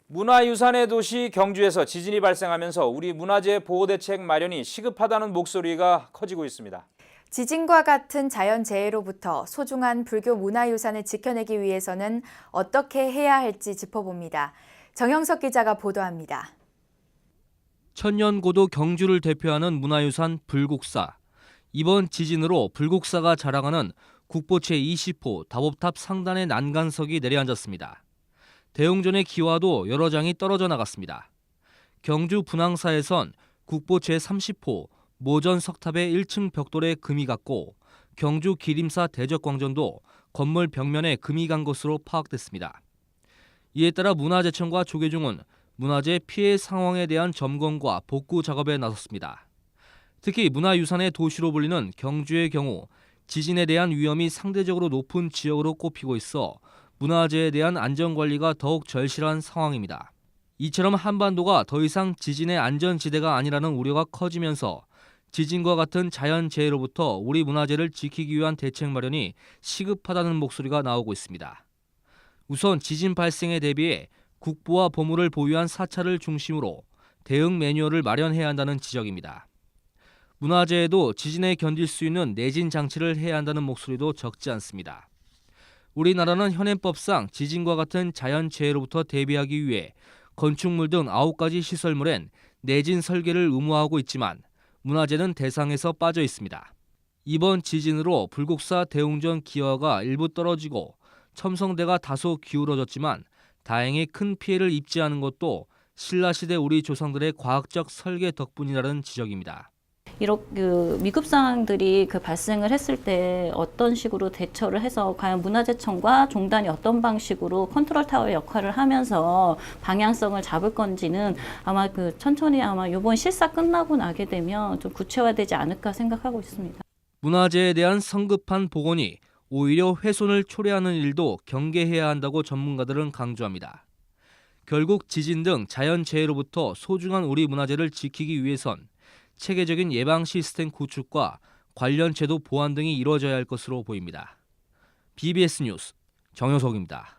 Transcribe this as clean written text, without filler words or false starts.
문화유산의 도시 경주에서 지진이 발생하면서 우리 문화재 보호대책 마련이 시급하다는 목소리가 커지고 있습니다. 지진과 같은 자연재해로부터 소중한 불교 문화유산을 지켜내기 위해서는 어떻게 해야 할지 짚어봅니다. 정영석 기자가 보도합니다. 천년고도 경주를 대표하는 문화유산 불국사. 이번 지진으로 불국사가 자랑하는 국보채 20호 다법탑 상단의 난간석이 내려앉았습니다. 대웅전의 기와도 여러 장이 떨어져 나갔습니다. 경주 분황사에선 국보채 30호 모전 석탑의 1층 벽돌에 금이 갔고 경주 기림사 대적광전도 건물 벽면에 금이 간 것으로 파악됐습니다. 이에 따라 문화재청과 조계종은 문화재 피해 상황에 대한 점검과 복구 작업에 나섰습니다. 특히 문화유산의 도시로 불리는 경주의 경우 지진에 대한 위험이 상대적으로 높은 지역으로 꼽히고 있어 문화재에 대한 안전관리가 더욱 절실한 상황입니다. 이처럼 한반도가 더 이상 지진의 안전지대가 아니라는 우려가 커지면서 지진과 같은 자연재해로부터 우리 문화재를 지키기 위한 대책 마련이 시급하다는 목소리가 나오고 있습니다. 우선 지진 발생에 대비해 국보와 보물을 보유한 사찰을 중심으로 대응 매뉴얼을 마련해야 한다는 지적입니다. 문화재에도 지진에 견딜 수 있는 내진 장치를 해야 한다는 목소리도 적지 않습니다. 우리나라는 현행법상 지진과 같은 자연재해로부터 대비하기 위해 건축물 등 9가지 시설물엔 내진 설계를 의무화하고 있지만 문화재는 대상에서 빠져 있습니다. 이번 지진으로 불국사 대웅전 기와가 일부 떨어지고 첨성대가 다소 기울어졌지만 다행히 큰 피해를 입지 않은 것도 신라시대 우리 조상들의 과학적 설계 덕분이라는 지적입니다. 이렇게 미급 사항들이 발생을 했을 때 어떤 식으로 대처를 해서 과연 문화재청과 종단이 어떤 방식으로 컨트롤 타워 역할을 하면서 방향성을 잡을 건지는 아마 천천히 아마 이번 실사 끝나고 나게 되면 좀 구체화되지 않을까 생각하고 있습니다. 문화재에 대한 성급한 복원이 오히려 훼손을 초래하는 일도 경계해야 한다고 전문가들은 강조합니다. 결국 지진 등 자연재해로부터 소중한 우리 문화재를 지키기 위해선 체계적인 예방 시스템 구축과 관련 제도 보완 등이 이루어져야 할 것으로 보입니다. BBS 뉴스 정효석입니다.